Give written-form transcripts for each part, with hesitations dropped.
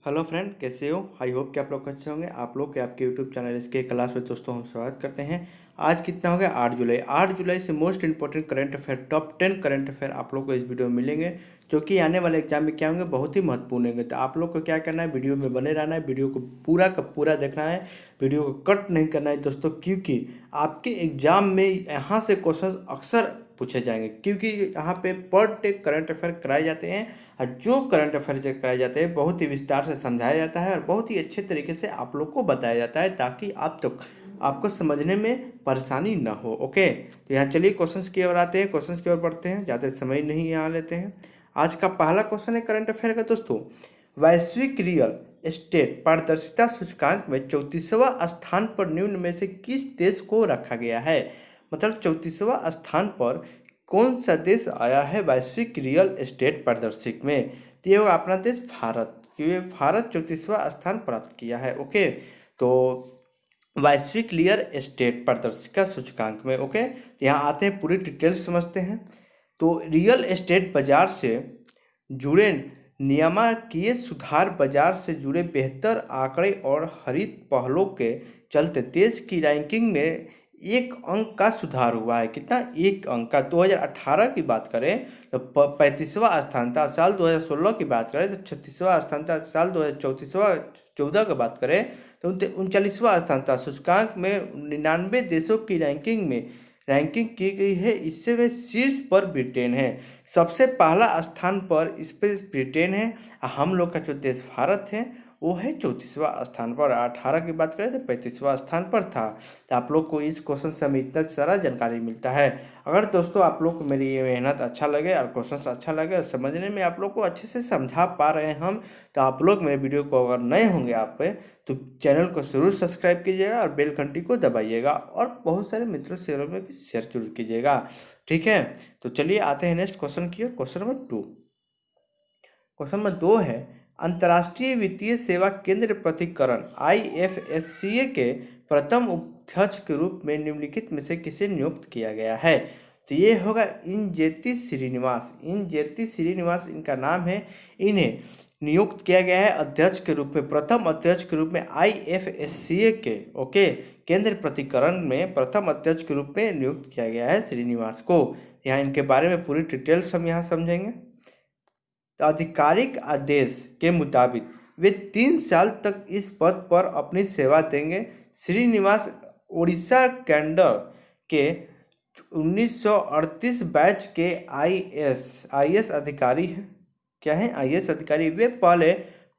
Hello friend, कैसे हो? I hope कि आप लोग अच्छे होंगे। आप लोग के आपके यूट्यूब चैनल इसके क्लास में दोस्तों हम स्वागत करते हैं। आज कितना हो गया? 8 जुलाई। 8 जुलाई से most important current affair, top 10 current affair आप लोग को इस वीडियो में मिलेंगे, जो कि आने वाले एग्जाम में क्या होंगे, बहुत ही महत्वपूर्ण होंगे। तो आप लोग को क्या करना है, वीडियो में बने रहना है, वीडियो को पूरा का पूरा देखना है, वीडियो को कट नहीं करना है दोस्तों, क्योंकि आपके एग्जाम में यहाँ से क्वेश्चन अक्सर पूछे जाएंगे, क्योंकि यहाँ पे पर डे करंट अफेयर कराए जाते हैं। और जो करंट अफेयर कराए जाते हैं बहुत ही विस्तार से समझाया जाता है और बहुत ही अच्छे तरीके से आप लोग को बताया जाता है, ताकि आप तक आपको समझने में परेशानी ना हो। ओके, तो यहाँ चलिए क्वेश्चंस की ओर आते हैं, क्वेश्चंस की ओर बढ़ते हैं, ज़्यादा समय नहीं यहाँ लेते हैं। आज का पहला क्वेश्चन है करंट अफेयर का दोस्तों। वैश्विक रियल एस्टेट पारदर्शिता सूचकांक में 34वां स्थान पर निम्न में से किस देश को रखा गया है? मतलब 34वां स्थान पर कौन सा देश आया है वैश्विक रियल एस्टेट प्रदर्शिक में? तो ये होगा अपना देश भारत, क्योंकि भारत 34वां स्थान प्राप्त किया है। ओके, तो वैश्विक रियल एस्टेट प्रदर्शिका सूचकांक में। ओके, तो यहाँ आते हैं, पूरी डिटेल्स समझते हैं। तो रियल एस्टेट बाजार से जुड़े नियामकीय सुधार, बाजार से जुड़े बेहतर आंकड़े और हरित पहलों के चलते देश की रैंकिंग में 1 अंक का सुधार हुआ है। कितना? 1 अंक का। 2018 की बात करें तो 35वां स्थान था। साल 2016 की बात करें तो 36वां स्थान था। साल 2014 की बात करें तो 39वां स्थान था। सूचकांक में 99 देशों की रैंकिंग की गई है। इससे वे शीर्ष पर ब्रिटेन है। सबसे पहला स्थान पर इस पर ब्रिटेन है। हम लोग का जो देश भारत है वो है 34वां स्थान पर। 18 की बात करें तो 35वां स्थान पर था। तो आप लोग को इस क्वेश्चन से हमें इतना सारा जानकारी मिलता है। अगर दोस्तों आप लोग को मेरी ये मेहनत अच्छा लगे और क्वेश्चन अच्छा लगे और समझने में आप लोग को अच्छे से समझा पा रहे हैं हम, तो आप लोग मेरे वीडियो को अगर नए होंगे आप पे, तो चैनल को जरूर सब्सक्राइब कीजिएगा और बेल घंटी को दबाइएगा और बहुत सारे मित्रों शेयरों में भी शेयर जरूर कीजिएगा। ठीक है, तो चलिए आते हैं नेक्स्ट क्वेश्चन की ओर। Question number 2। क्वेश्चन नंबर 2 है, अंतर्राष्ट्रीय वित्तीय सेवा केंद्र प्राधिकरण IFSCA के प्रथम अध्यक्ष के रूप में निम्नलिखित में से किसे नियुक्त किया गया है? तो ये होगा इंजेती श्रीनिवास। इंजेती श्रीनिवास इनका नाम है। इन्हें नियुक्त किया गया है अध्यक्ष के रूप में, प्रथम अध्यक्ष के रूप में IFSCA के ओके केंद्र प्राधिकरण में प्रथम अध्यक्ष के रूप में नियुक्त किया गया है श्रीनिवास को। यहाँ इनके बारे में पूरी डिटेल्स हम यहाँ समझेंगे। तो आधिकारिक आदेश के मुताबिक वे 3 साल तक इस पद पर अपनी सेवा देंगे। श्रीनिवास उड़ीसा कैडर के 1938 बैच के IS अधिकारी हैं। क्या है? IS अधिकारी। वे पहले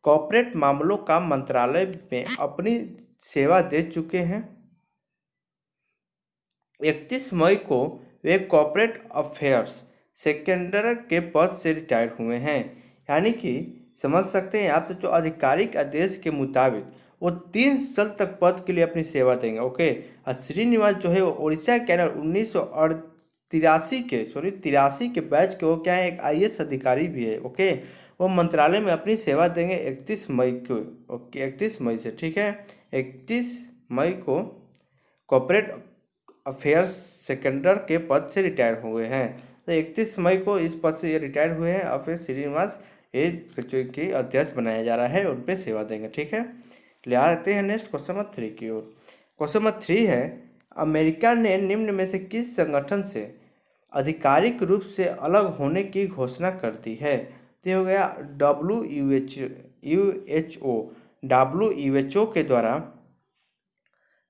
कॉर्पोरेट मामलों का मंत्रालय में अपनी सेवा दे चुके हैं। 31 मई को वे कॉर्पोरेट अफेयर्स सेकेंडर के पद से रिटायर हुए हैं। यानी कि समझ सकते हैं आप, तो जो आधिकारिक आदेश के मुताबिक वो 3 साल तक पद के लिए अपनी सेवा देंगे। ओके, और श्रीनिवास जो है वो उड़ीसा कैडर 1983 के बैच के, वो क्या है, एक IS अधिकारी भी है। ओके, वो मंत्रालय में अपनी सेवा देंगे 31 मई को। ओके, 31 मई से, ठीक है, 31 मई को कॉर्पोरेट अफेयर्स सेकेंडर के पद से रिटायर हुए हैं। तो 31 मई को इस पद से ये रिटायर हुए हैं और फिर श्रीनिवास ये के अध्यक्ष बनाया जा रहा है, उन पर सेवा देंगे। ठीक है, ले आते हैं नेक्स्ट क्वेश्चन नंबर 3 की ओर। क्वेश्चन नंबर 3 है, अमेरिका ने निम्न में से किस संगठन से आधिकारिक रूप से अलग होने की घोषणा कर दी है? तो हो गया WHO के द्वारा।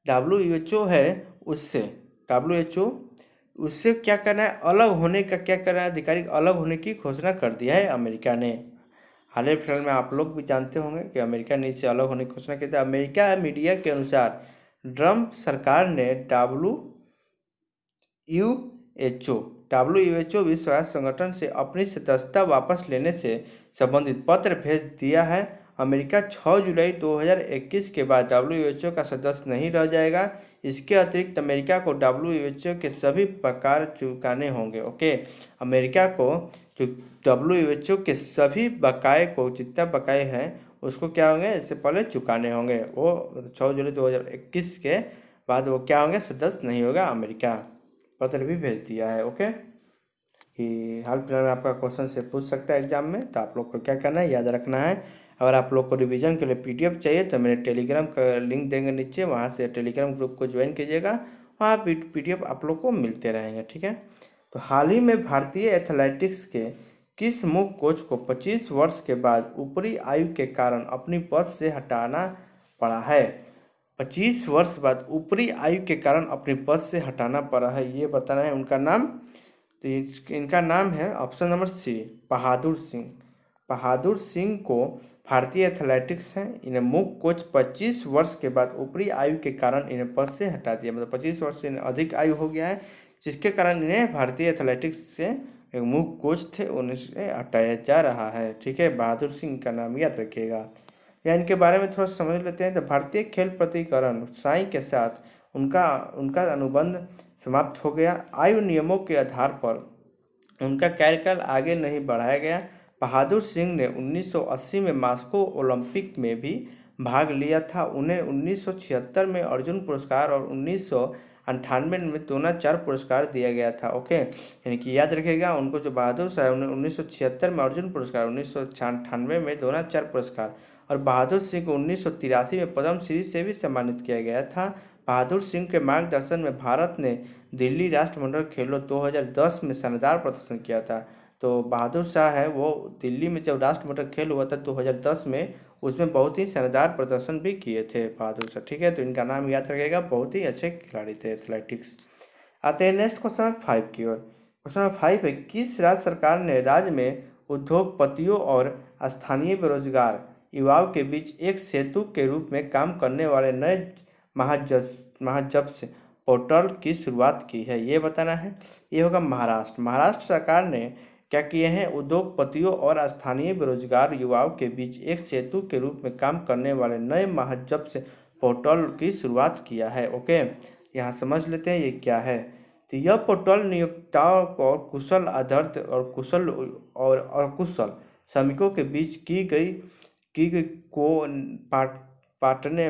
WHO है उससे, WHO उससे क्या करना है, अलग होने का क्या करना है, आधिकारिक अलग होने की घोषणा कर दिया है अमेरिका ने। हाल ही फिलहाल में आप लोग भी जानते होंगे कि अमेरिका ने इससे अलग होने की घोषणा की थी। अमेरिका मीडिया के अनुसार ट्रम्प सरकार ने WHO विश्व स्वास्थ्य संगठन से अपनी सदस्यता वापस लेने से संबंधित पत्र भेज दिया है। अमेरिका 6 जुलाई 2021 के बाद WHO का सदस्य नहीं रह जाएगा। इसके अतिरिक्त अमेरिका को WHO के सभी प्रकार चुकाने होंगे। ओके, अमेरिका को जो WHO के सभी बकाये को, जितना बकाये हैं उसको क्या होंगे, इससे पहले चुकाने होंगे। वो 6 जुलाई 2021 के बाद वो क्या होंगे, सदस्य नहीं होगा अमेरिका। पत्र भी भेज दिया है। ओके, कि हाल फिलहाल में आपका क्वेश्चन से पूछ सकता है एग्जाम में, तो आप लोग को क्या करना है, याद रखना है। अगर आप लोग को रिवीजन के लिए PDF चाहिए तो मेरे टेलीग्राम का लिंक देंगे नीचे, वहाँ से टेलीग्राम ग्रुप को ज्वाइन कीजिएगा, वहाँ PDF आप लोग को मिलते रहेंगे, ठीक है। तो हाल ही में भारतीय एथलेटिक्स के किस मुख्य कोच को 25 वर्ष के बाद ऊपरी आयु के कारण अपनी पद से हटाना पड़ा है? 25 वर्ष बाद ऊपरी आयु के कारण अपने पद से हटाना पड़ा है, ये बताना है उनका नाम। तो इनका नाम है option number C, Bahadur Singh. Bahadur Singh को भारतीय एथलेटिक्स हैं, इन्हें मुख्य कोच 25 वर्ष के बाद ऊपरी आयु के कारण इन्हें पद से हटा दिया, मतलब 25 वर्ष से अधिक आयु हो गया है, जिसके कारण इन्हें भारतीय एथलेटिक्स से एक मुख्य कोच थे उन्हें हटाया जा रहा है, ठीक है। बहादुर सिंह का नाम याद रखिएगा। या इनके बारे में थोड़ा समझ लेते हैं। तो भारतीय खेल प्राधिकरण साई के साथ उनका अनुबंध समाप्त हो गया। आयु नियमों के आधार पर उनका कार्यकाल आगे नहीं बढ़ाया गया। बहादुर सिंह ने 1980 में मॉस्को ओलंपिक में भी भाग लिया था। उन्हें 1976 में अर्जुन पुरस्कार और 1998 में द्रोणाचार्य पुरस्कार दिया गया था, ओके। यानी कि याद रखिएगा, उनको जो बहादुर साहब उन्हें 1976 में अर्जुन पुरस्कार, 1998 में द्रोणाचार्य पुरस्कार और बहादुर सिंह को 1983 में पद्मश्री से भी सम्मानित किया गया था। बहादुर सिंह के मार्गदर्शन में भारत ने दिल्ली राष्ट्रमंडल खेलों 2010 में शानदार प्रदर्शन किया था। तो बहादुर शाह है वो दिल्ली में जब राष्ट्रमंडल खेल हुआ था 2010 में, उसमें बहुत ही शानदार प्रदर्शन भी किए थे बहादुर शाह, ठीक है। तो इनका नाम याद रखिएगा, बहुत ही अच्छे खिलाड़ी थे एथलेटिक्स। आते हैं नेक्स्ट क्वेश्चन 5 की ओर। क्वेश्चन 5 है, किस राज्य सरकार ने राज्य में उद्योगपतियों और स्थानीय बेरोजगार युवाओं के बीच एक सेतु के रूप में काम करने वाले नए महाजब्स पोर्टल की शुरुआत की है? ये बताना है। ये होगा महाराष्ट्र। महाराष्ट्र सरकार ने क्या किए हैं? उद्योगपतियों और स्थानीय बेरोजगार युवाओं के बीच एक सेतु के रूप में काम करने वाले नए महाजब्स पोर्टल की शुरुआत किया है, ओके। यहाँ समझ लेते हैं ये क्या है। तो यह पोर्टल नियोक्ताओं को कुशल आधारित और कुशल और अकुशल श्रमिकों के बीच की गई को पाटने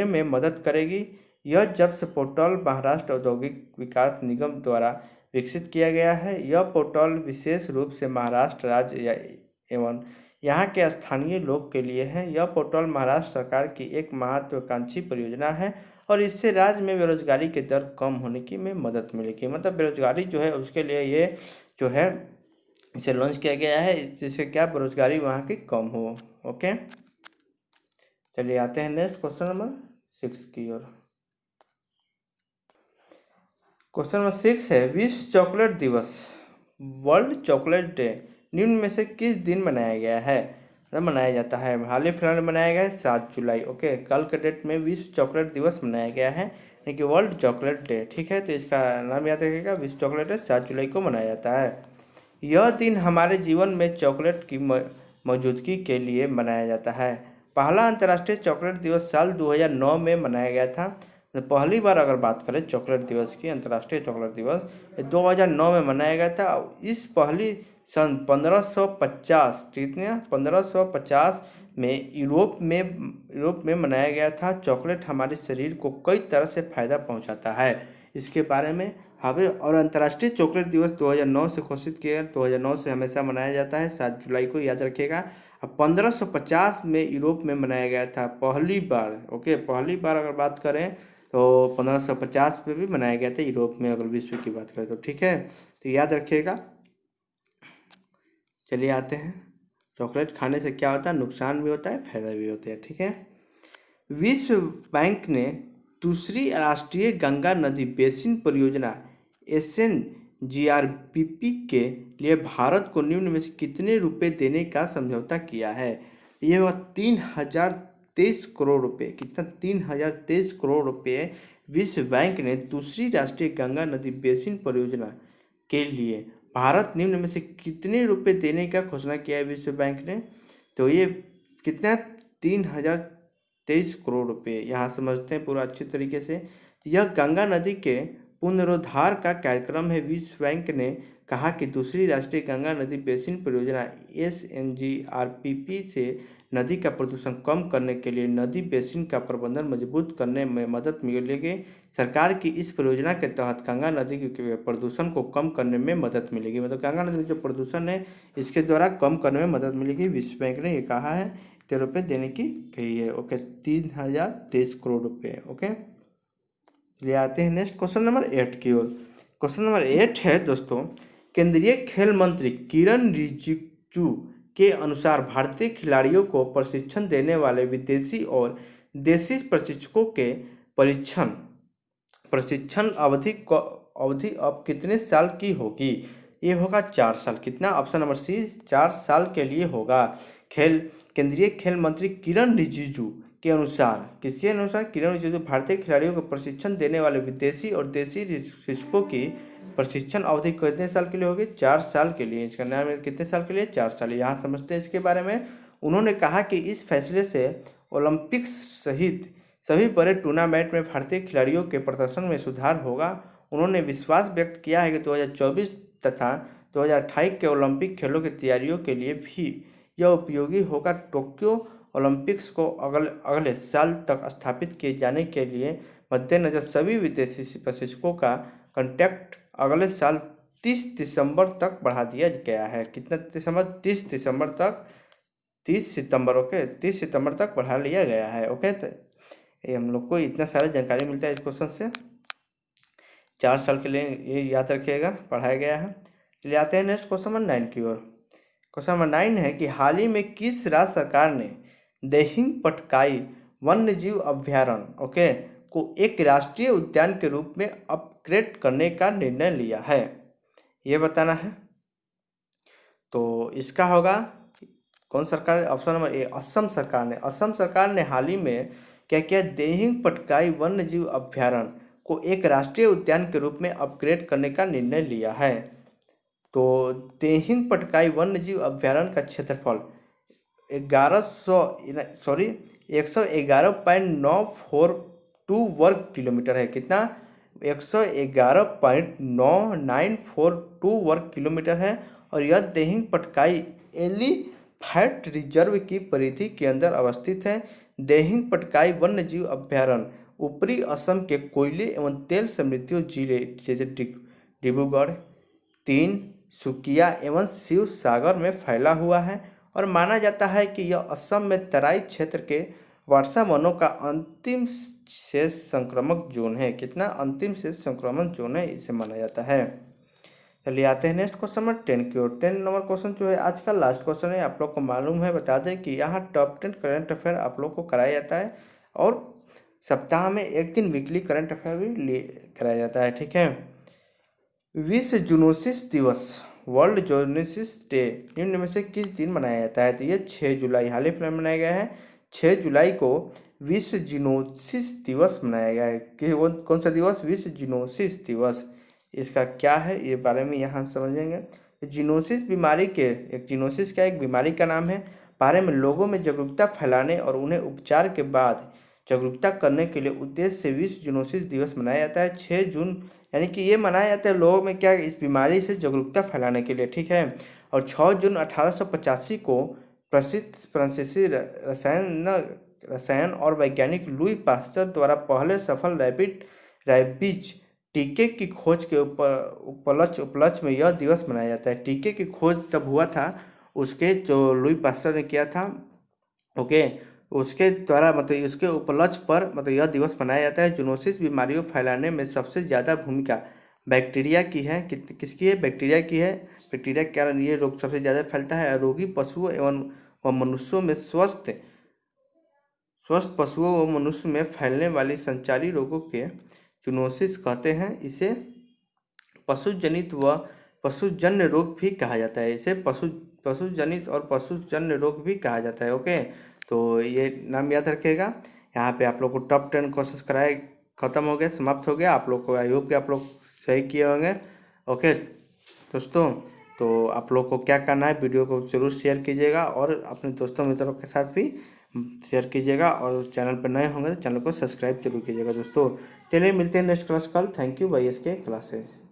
में मदद करेगी। यह जब से पोर्टल महाराष्ट्र औद्योगिक विकास निगम द्वारा विकसित किया गया है। यह पोर्टल विशेष रूप से महाराष्ट्र राज्य एवं यहाँ के स्थानीय लोग के लिए है। यह पोर्टल महाराष्ट्र सरकार की एक महत्वाकांक्षी परियोजना है और इससे राज्य में बेरोजगारी की दर कम होने की में मदद मिलेगी। मतलब बेरोजगारी जो है उसके लिए ये जो है इसे लॉन्च किया गया है, जिससे क्या बेरोजगारी वहाँ की कम हो, ओके। चलिए आते हैं नेक्स्ट क्वेश्चन नंबर 6 की ओर। क्वेश्चन नंबर 6 है, विश्व चॉकलेट दिवस, वर्ल्ड चॉकलेट डे निम्न में से किस दिन मनाया गया है? मनाया जाता है, हाल ही फिलहाल मनाया गया है 7 जुलाई, ओके। कल के डेट में विश्व चॉकलेट दिवस मनाया गया है, यानी कि वर्ल्ड चॉकलेट डे, ठीक है। तो इसका नाम याद रखिएगा, विश्व चॉकलेट डे 7 जुलाई को मनाया जाता है। यह दिन हमारे जीवन में चॉकलेट की मौजूदगी के लिए मनाया जाता है। पहला अंतर्राष्ट्रीय चॉकलेट दिवस साल 2009 में मनाया गया था। तो पहली बार अगर बात करें चॉकलेट दिवस की, अंतर्राष्ट्रीय चॉकलेट दिवस 2009 में मनाया गया था। इस पहली सन 1550 कितने 1550 में यूरोप में मनाया गया था। चॉकलेट हमारे शरीर को कई तरह से फायदा पहुंचाता है, इसके बारे में हमें। और अंतर्राष्ट्रीय चॉकलेट दिवस 2009 से घोषित किया, 2009 से हमेशा मनाया जाता है 7 जुलाई को, याद रखिएगा। अब 1550 में यूरोप में मनाया गया था पहली बार, ओके। पहली बार अगर बात करें तो 1550 में भी मनाया गया था यूरोप में, अगर विश्व की बात करें तो, ठीक है। तो याद रखिएगा। चलिए आते हैं, चॉकलेट खाने से क्या होता है, नुकसान भी होता है, फायदा भी होता है, ठीक है। विश्व बैंक ने दूसरी राष्ट्रीय गंगा नदी बेसिन परियोजना SNGRBP के लिए भारत को निम्न में से कितने रुपए देने का समझौता किया है? ये हुआ 3023 करोड़ रुपए। कितना? 3023 करोड़ रुपए विश्व बैंक ने दूसरी राष्ट्रीय गंगा नदी बेसिन परियोजना के लिए भारत निम्न में से कितने रुपए देने का घोषणा किया है विश्व बैंक ने? तो ये कितना? 3023 करोड़ रुपए। यहाँ समझते हैं पूरा अच्छी तरीके से। यह गंगा नदी के पुनरुद्धार का कार्यक्रम है। विश्व बैंक ने कहा कि दूसरी राष्ट्रीय गंगा नदी बेसिन परियोजना SNGRPP से नदी का प्रदूषण कम करने के लिए नदी बेसिन का प्रबंधन मजबूत करने में मदद मिलेगी। सरकार की इस परियोजना के तहत गंगा नदी के प्रदूषण को कम करने में मदद मिलेगी, मतलब गंगा नदी में जो प्रदूषण है इसके द्वारा कम करने में मदद मिलेगी। विश्व बैंक ने ये कहा है, इतने रुपये देने की कही है। ओके, 3023 करोड़ रुपये। ओके, चलिए आते हैं नेक्स्ट क्वेश्चन नंबर 8 की ओर। क्वेश्चन नंबर 8 है दोस्तों, केंद्रीय खेल मंत्री किरण रिजिजू के अनुसार भारतीय खिलाड़ियों को प्रशिक्षण देने वाले विदेशी और देशी प्रशिक्षकों के प्रशिक्षण अवधि अब कितने साल की होगी? ये होगा 4 साल। कितना? ऑप्शन नंबर सी 4 साल के लिए होगा। केंद्रीय खेल मंत्री किरण रिजिजू के अनुसार, किसके अनुसार? किरण रिजिजू भारतीय खिलाड़ियों को प्रशिक्षण देने वाले विदेशी और देशी शिक्षकों की प्रशिक्षण अवधि कितने साल के लिए होगी? 4 साल के लिए। इसका नाम है कितने साल के लिए? 4 साल। यहाँ समझते हैं इसके बारे में। उन्होंने कहा कि इस फैसले से ओलंपिक्स सहित सभी बड़े टूर्नामेंट में भारतीय खिलाड़ियों के प्रदर्शन में सुधार होगा। उन्होंने विश्वास व्यक्त किया है कि 2024 तथा 2028 के ओलंपिक खेलों की तैयारियों के लिए भी यह उपयोगी होगा। टोक्यो ओलंपिक्स को अगले साल तक स्थापित किए जाने के लिए मद्देनजर सभी विदेशी प्रशिक्षकों का कॉन्ट्रैक्ट अगले साल 30 दिसंबर तक बढ़ा दिया गया है। कितना दिसंबर? 30 दिसंबर तक, 30 सितंबर। ओके, 30 सितंबर तक बढ़ा लिया गया है। ओके, तो ये हम लोग को इतना सारा जानकारी मिलता है इस क्वेश्चन से। 4 साल के लिए ये याद रखिएगा, पढ़ाया गया है। चलिए आते हैं नेक्स्ट क्वेश्चन नंबर 9 की ओर। क्वेश्चन नंबर 9 है कि हाल ही में किस राज्य सरकार ने दिहिंग पटकाई वन्यजीव अभ्यारण्य को एक राष्ट्रीय उद्यान के रूप में अपग्रेड करने का निर्णय लिया है? ये बताना है। तो इसका होगा कौन सरकार? ऑप्शन नंबर ए असम सरकार ने। असम सरकार ने हाल ही में क्या किया? दिहिंग पटकाई वन्यजीव अभ्यारण्य को एक राष्ट्रीय उद्यान के रूप में अपग्रेड करने का निर्णय लिया है। तो दिहिंग पटकाई वन्यजीव अभ्यारण्य का क्षेत्रफल 111.942 वर्ग किलोमीटर है। कितना? 111.942 वर्ग किलोमीटर है। और यह दिहिंग पटकाई एलिफेंट रिजर्व की परिधि के अंदर अवस्थित है। दिहिंग पटकाई वन्यजीव अभ्यारण्य ऊपरी असम के कोयले एवं तेल समृद्ध जिले जैसे डिब्रूगढ़, तिनसुकिया एवं शिवसागर में फैला हुआ है और माना जाता है कि यह असम में तराई क्षेत्र के वर्षा वनों का अंतिम शेष संक्रामक जोन है। कितना? अंतिम शेष संक्रामक जोन है, इसे माना जाता है। चलिए आते हैं नेक्स्ट क्वेश्चन नंबर 10 की ओर। 10 नंबर क्वेश्चन जो है आज का लास्ट क्वेश्चन है। आप लोग को मालूम है, बता दें कि यहाँ टॉप 10 करंट अफेयर आप लोग को कराया जाता है और सप्ताह में एक दिन वीकली करंट अफेयर भी कराया जाता है। ठीक है। विश्व जूनोसिस दिवस, वर्ल्ड जूनोसिस डे निम्न में से किस दिन मनाया जाता है? तो ये 6 जुलाई हाल ही में मनाया गया है। 6 जुलाई को विश्व जीनोसिस दिवस मनाया गया है। कि वो कौन सा दिवस? विश्व जीनोसिस दिवस। इसका क्या है ये बारे में यहाँ समझेंगे। जीनोसिस बीमारी के जीनोसिस क्या एक बीमारी का नाम है, बारे में लोगों में जागरूकता फैलाने और उन्हें उपचार के बाद जागरूकता करने के लिए उद्देश्य से विश्व जूनोसिस दिवस मनाया जाता है। 6 जून यानी कि ये मनाया जाता है लोगों में क्या, इस बीमारी से जागरूकता फैलाने के लिए। ठीक है। और 6 जून 1885 को प्रसिद्ध फ्रांसीसी रसायन और वैज्ञानिक लुई पास्चर द्वारा पहले सफल रैबीज टीके की खोज के उपलक्ष्य में यह दिवस मनाया जाता है। टीके की खोज तब हुआ था, उसके जो लुई पास्चर ने किया था, ओके, उसके द्वारा मतलब उसके उपलक्ष्य पर मतलब यह दिवस मनाया जाता है। जूनोसिस बीमारियों फैलाने में सबसे ज़्यादा भूमिका बैक्टीरिया की है। किसकी है? बैक्टीरिया की है। बैक्टीरिया के कारण ये रोग सबसे ज़्यादा फैलता है। रोगी पशुओं एवं मनुष्यों में स्वस्थ पशुओं व मनुष्य में फैलने वाली संचारी रोगों के जूनोसिस कहते हैं। इसे पशुजनित व पशुजन्य रोग भी कहा जाता है। इसे पशुजनित और पशुजन्य रोग भी कहा जाता है। ओके, तो ये नाम याद रखिएगा। यहाँ पे आप लोग को टॉप 10 क्वेश्चन कराए खत्म हो गए, समाप्त हो गया। आप लोग को आई होप कि आप लोग सही किए होंगे। ओके दोस्तों, तो आप लोग को क्या करना है, वीडियो को जरूर शेयर कीजिएगा और अपने दोस्तों मित्रों के साथ भी शेयर कीजिएगा और चैनल पर नए होंगे तो चैनल को सब्सक्राइब जरूर कीजिएगा दोस्तों। चलिए मिलते हैं नेक्स्ट क्लास कल। Thank you bye SK classes.